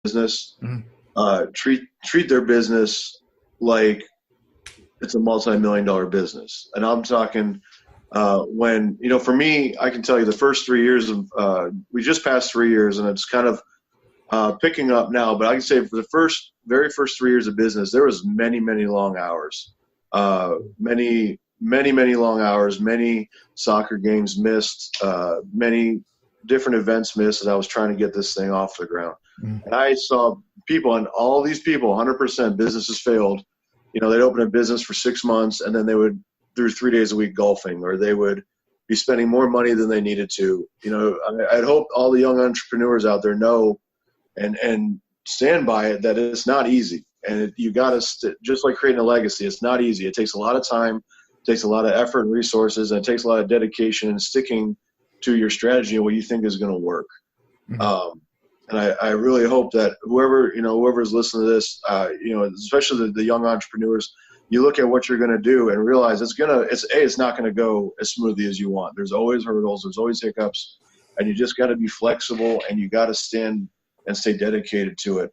business, Mhm. treat their business like it's a multi-million-dollar business. And I'm talking when, for me, I can tell you the first 3 years of, we just passed 3 years and it's kind of picking up now, but I can say for the very first 3 years of business, there was many, many long hours, many long hours, many soccer games missed, many different events missed as I was trying to get this thing off the ground. Mhm. And I saw people, and all these people, 100% businesses failed. They'd open a business for 6 months and then they would do 3 days a week golfing, or they would be spending more money than they needed to. I'd hope all the young entrepreneurs out there know and stand by it, that it's not easy. And you got to, just like creating a legacy, it's not easy. It takes a lot of time, it takes a lot of effort and resources, and it takes a lot of dedication and sticking to your strategy and what you think is going to work. Mhm. And I really hope that whoever's listening to this, especially the young entrepreneurs, you look at what you're going to do and realize it's not going to go as smoothly as you want. There's always hurdles, there's always hiccups, and you just got to be flexible and you got to stand and stay dedicated to it.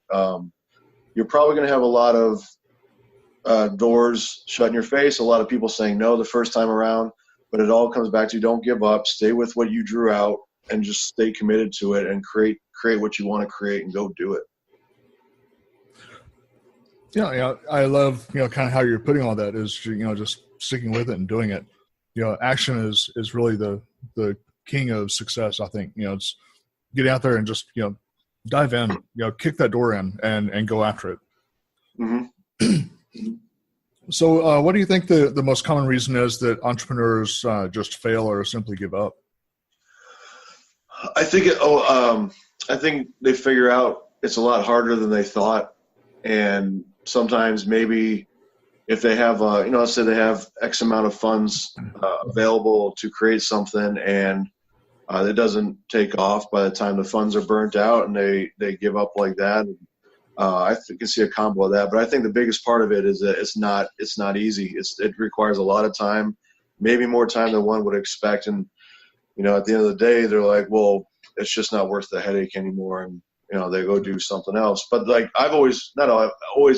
You're probably going to have a lot of doors shut in your face, a lot of people saying no the first time around, but it all comes back to don't give up, stay with what you drew out, and just stay committed to it and create what you want to create and go do it. Yeah, I love, kind of how you're putting all that is, just sticking with it and doing it. Action is really the king of success. I think, it's getting out there and just, dive in, kick that door in and go after it. Mm-hmm. So what do you think the most common reason is that entrepreneurs just fail or simply give up? I think I think they figure out it's a lot harder than they thought. And sometimes maybe if they have, let's say they have X amount of funds available to create something, and it doesn't take off by the time the funds are burnt out and they give up like that. I can see a combo of that, but I think the biggest part of it is that it's not easy. It requires a lot of time, maybe more time than one would expect. And, at the end of the day, they're like, well, it's just not worth the headache anymore. And, they go do something else. But like always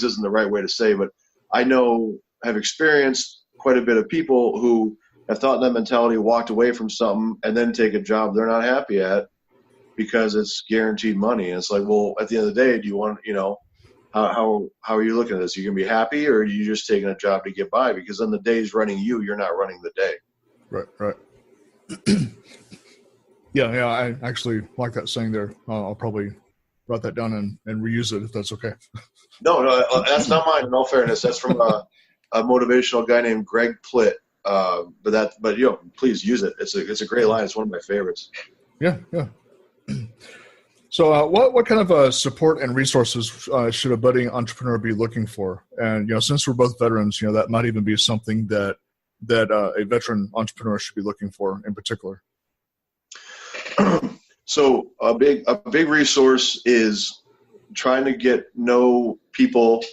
isn't the right way to say, but I've experienced quite a bit of people who have thought in that mentality, walked away from something and then take a job they're not happy at because it's guaranteed money. And it's like, well, at the end of the day, do you want, how are you looking at this? Are you going to be happy, or are you just taking a job to get by? Because then the day's running you're not running the day. Right. Yeah, I actually like that saying there. I'll probably write that down and reuse it if that's okay. No, that's not mine. In all fairness, that's from a motivational guy named Greg Plitt. But please use it. It's a great line. It's one of my favorites. Yeah. So, what kind of support and resources should a budding entrepreneur be looking for? And since we're both veterans, that might even be something that a veteran entrepreneur should be looking for in particular. So a big resource is trying to know people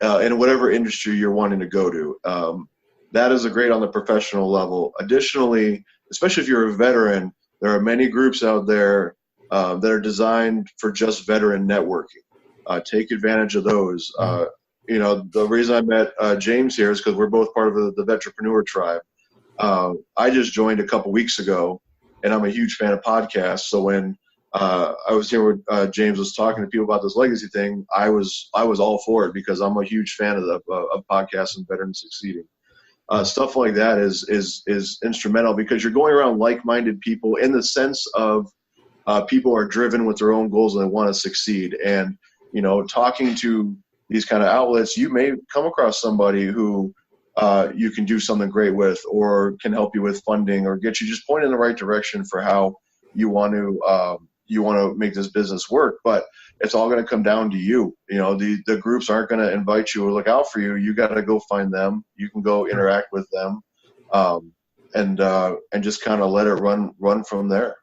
in whatever industry you're wanting to go to. That is great on the professional level. Additionally, especially if you're a veteran, there are many groups out there that are designed for just veteran networking. Take advantage of those. The reason I met James here is because we're both part of the Vetrepreneur tribe. I just joined a couple weeks ago, and I'm a huge fan of podcasts. So when I was here where James was talking to people about this legacy thing, I was all for it because I'm a huge fan of podcasts and veterans succeeding. Stuff like that is instrumental because you're going around like-minded people in the sense of people are driven with their own goals and they want to succeed. And, talking to these kind of outlets, you may come across somebody who you can do something great with, or can help you with funding, or get you just pointed in the right direction for how you want to make this business work. But it's all going to come down to you. The groups aren't going to invite you or look out for you. You got to go find them. You can go interact with them, and just kind of let it run from there.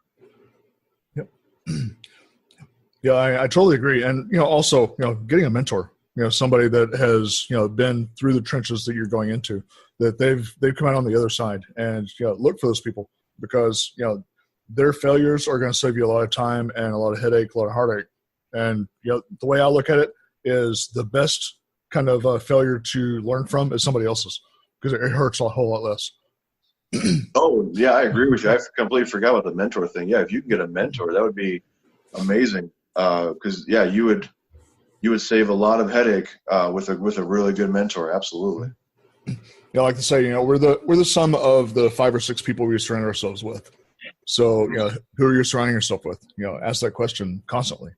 Yep. Yeah, I totally agree. And also, getting a mentor. Somebody that has, been through the trenches that you're going into, that they've come out on the other side, and, look for those people because, their failures are going to save you a lot of time and a lot of headache, a lot of heartache. And the way I look at it is the best kind of failure to learn from is somebody else's, because it hurts a whole lot less. Oh yeah, I agree with you. I completely forgot about the mentor thing. Yeah, if you can get a mentor, that would be amazing. Because you would save a lot of headache with a really good mentor. Absolutely. I like to say, we're the sum of the 5 or 6 people we surround ourselves with. So, who are you surrounding yourself with? Ask that question constantly.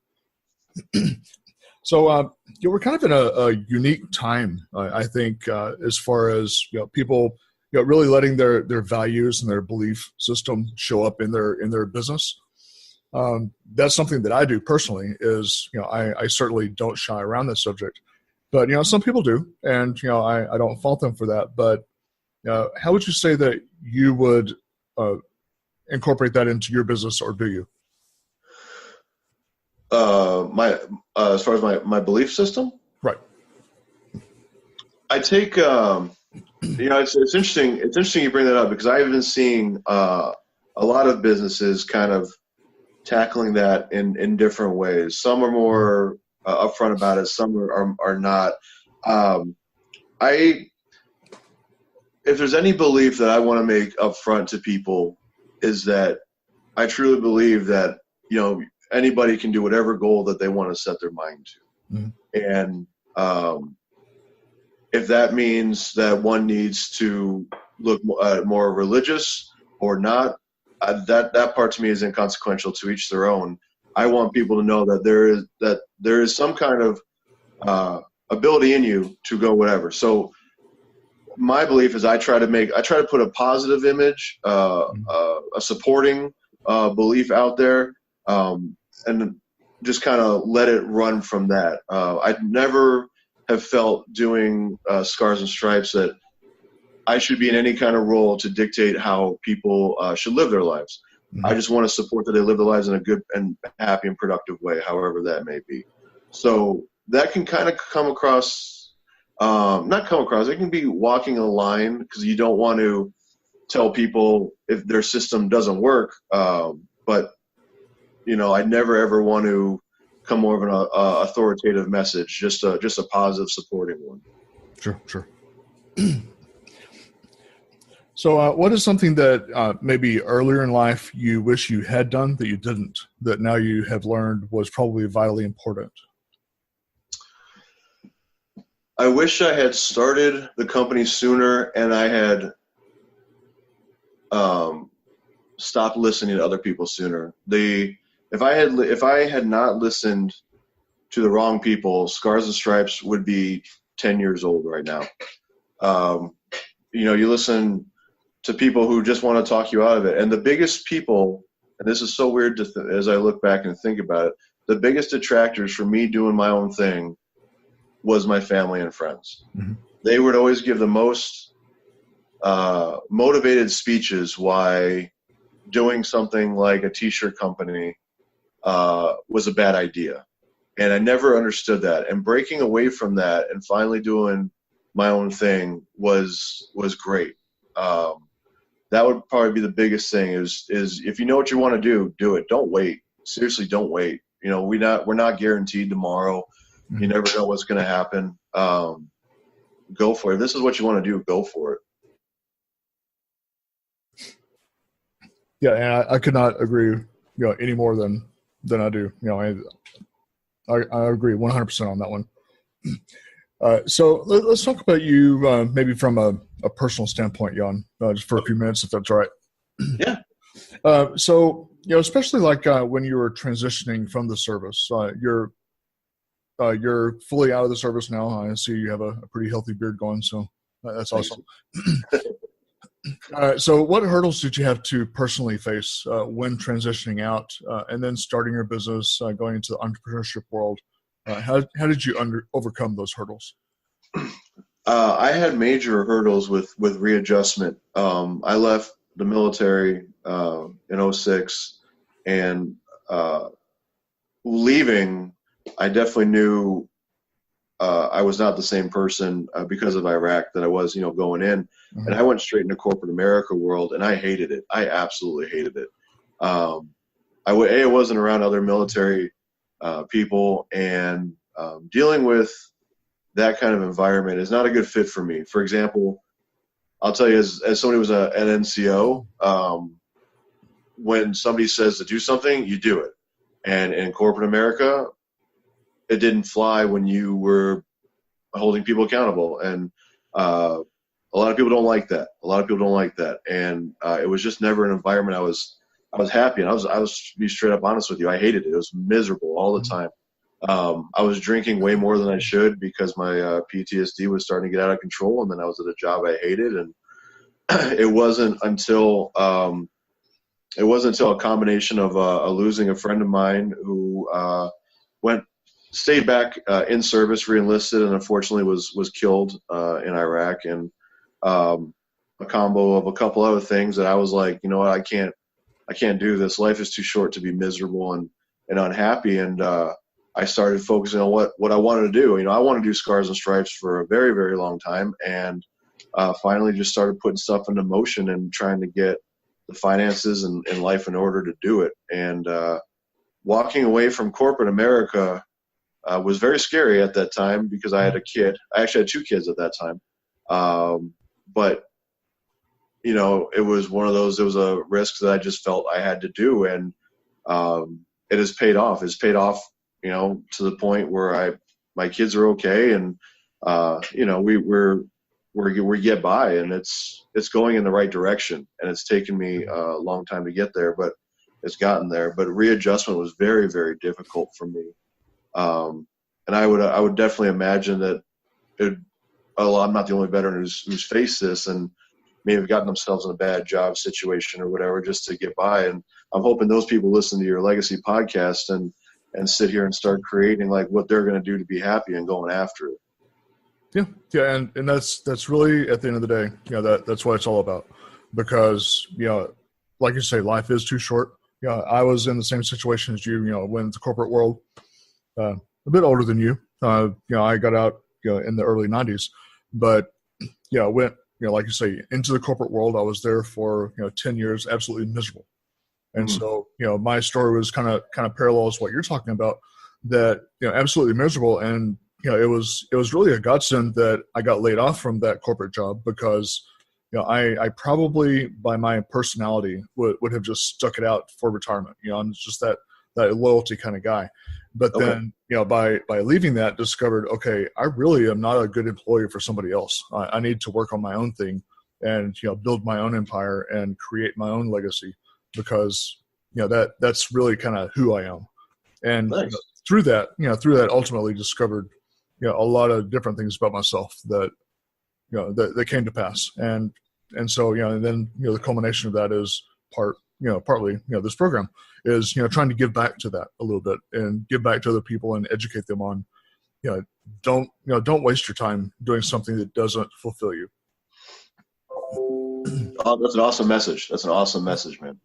So, we're kind of in a unique time, I think, as far as people, really letting their values and their belief system show up in their business. That's something that I do personally. Is I certainly don't shy around this subject. But, some people do, and, I don't fault them for that. But how would you say that you would incorporate that into your business, or do you? As far as my belief system? Right. I take, it's interesting. It's interesting you bring that up, because I've been seeing a lot of businesses kind of tackling that in different ways. Some are more upfront about it. Some are not. If there's any belief that I want to make upfront to people, is that I truly believe that anybody can do whatever goal that they want to set their mind to, and if that means that one needs to look more religious or not, that part to me is inconsequential. To each their own. I want people to know that there is some kind of ability in you to go whatever. So my belief is I try to put a positive image, a supporting belief out there, and just kind of let it run from that. I never have felt doing Scars and Stripes that I should be in any kind of role to dictate how people should live their lives. I just want to support that they live their lives in a good and happy and productive way, however that may be. So that can kind of come across, it can be walking a line, because you don't want to tell people if their system doesn't work. But, I never ever want to come more of an authoritative message, just a positive supporting one. Sure. So what is something that maybe earlier in life you wish you had done that you didn't, that now you have learned was probably vitally important? I wish I had started the company sooner, and I had stopped listening to other people sooner. If I had not listened to the wrong people, Scars and Stripes would be 10 years old right now. You listen to people who just want to talk you out of it. And the biggest people, and this is so weird as I look back and think about it, the biggest detractors for me doing my own thing was my family and friends. They would always give the most motivated speeches why doing something like a t-shirt company was a bad idea. And I never understood that. And breaking away from that and finally doing my own thing was great. That would probably be the biggest thing is if you know what you want to do it. Don't wait. Seriously, don't wait. We're not guaranteed tomorrow. You never know what's going to happen. Go for it. If this is what you want to do, go for it. Yeah, and I could not agree, any more than I do. I agree 100% on that one. So let's talk about you maybe from a personal standpoint, Jan, just for a few minutes, if that's all right. Yeah. So, especially like when you were transitioning from the service, you're fully out of the service now. I see you have a pretty healthy beard going, so that's awesome. So what hurdles did you have to personally face when transitioning out and then starting your business, going into the entrepreneurship world? How did you overcome those hurdles? I had major hurdles with readjustment. I left the military in 2006, and leaving, I definitely knew I was not the same person because of Iraq that I was, going in. And I went straight into corporate America world, and I hated it. I absolutely hated it. I wasn't around other military people, and dealing with that kind of environment is not a good fit for me. For example, I'll tell you, as somebody who was an NCO, when somebody says to do something, you do it. And in corporate America, it didn't fly when you were holding people accountable. And a lot of people don't like that. And it was just never an environment I was happy. And I was to be straight up honest with you, I hated it. It was miserable all the time. I was drinking way more than I should because my PTSD was starting to get out of control. And then I was at a job I hated. And it wasn't until a combination of losing a friend of mine who stayed back in service, re-enlisted, and unfortunately was killed in Iraq, and a combo of a couple other things that I was like, you know what, I can't do this. Life is too short to be miserable and unhappy. And I started focusing on what I wanted to do. You know, I wanted to do Scars and Stripes for a very, very long time, and finally just started putting stuff into motion and trying to get the finances and life in order to do it. And walking away from corporate America was very scary at that time because I had a kid. I actually had 2 kids at that time. But, you know, it was one of those, it was a risk that I just felt I had to do. And it has paid off. It's paid off, you know, to the point where my kids are okay. And, you know, we get by, and it's going in the right direction. And it's taken me a long time to get there, but it's gotten there. But readjustment was very, very difficult for me. And I would definitely imagine that I'm not the only veteran who's faced this and may have gotten themselves in a bad job situation or whatever just to get by. And I'm hoping those people listen to your Legacy podcast and sit here and start creating like what they're going to do to be happy and going after it. Yeah, and that's really, at the end of the day, you know, that's what it's all about. Because, you know, like you say, life is too short. You know, I was in the same situation as you. You know, went into the corporate world, a bit older than you. You know, I got out, you know, in the early '90s, but yeah, went, you know, like you say, into the corporate world. I was there for, you know, 10 years, absolutely miserable. And so, you know, my story was kind of parallels what you're talking about. That, you know, absolutely miserable. And you know, it was really a godsend that I got laid off from that corporate job, because, you know, I probably by my personality would have just stuck it out for retirement. You know, I'm just that loyalty kind of guy. But then, you know, by leaving that, discovered, okay, I really am not a good employee for somebody else. I need to work on my own thing and, you know, build my own empire and create my own legacy, because, you know, that's really kind of who I am. And nice. You know, through that ultimately discovered, you know, a lot of different things about myself that, you know, that came to pass. And so, you know, and then, you know, the culmination of that is partly, you know, this program is, you know, trying to give back to that a little bit and give back to other people and educate them on, you know, don't waste your time doing something that doesn't fulfill you. Oh, that's an awesome message. That's an awesome message, man.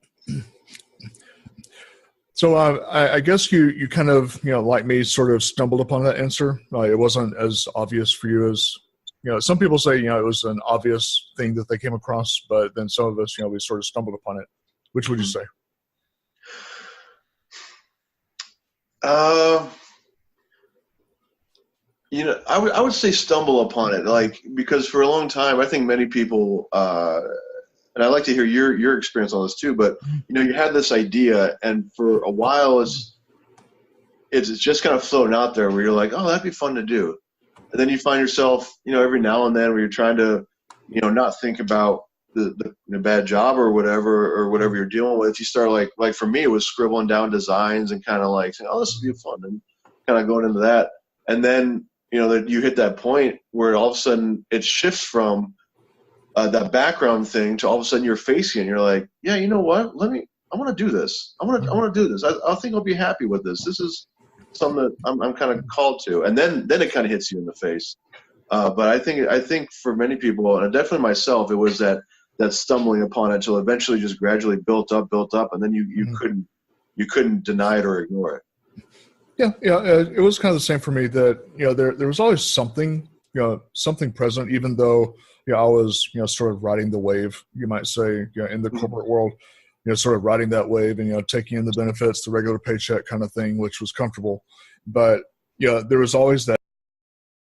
So I guess you kind of, you know, like me, sort of stumbled upon that answer. It wasn't as obvious for you as, you know, some people say, you know, it was an obvious thing that they came across, but then some of us, you know, we sort of stumbled upon it. Which would you say? You know, I would say stumble upon it, like, because for a long time, I think many people, and I'd like to hear your experience on this too, but, you know, you had this idea, and for a while it's just kind of floating out there where you're like, oh, that'd be fun to do. And then you find yourself, you know, every now and then where you're trying to, you know, not think about the bad job or whatever you're dealing with. You start like for me, it was scribbling down designs and kind of like saying, oh, this would be fun, and kind of going into that. And then, you know, that you hit that point where all of a sudden it shifts from that background thing to all of a sudden you're facing it and you're like, yeah, you know what? I want to do this. I want to do this. I think I'll be happy with this. This is something that I'm kind of called to. And then it kind of hits you in the face. But I think for many people, and definitely myself, it was that stumbling upon it until eventually just gradually built up, and then you couldn't deny it or ignore it. Yeah. It was kind of the same for me, that, you know, there was always something, you know, something present, even though, you know, I was, you know, sort of riding the wave, you might say, you know, in the corporate world. sort of riding that wave and, taking in the benefits, the regular paycheck kind of thing, which was comfortable. But, there was always that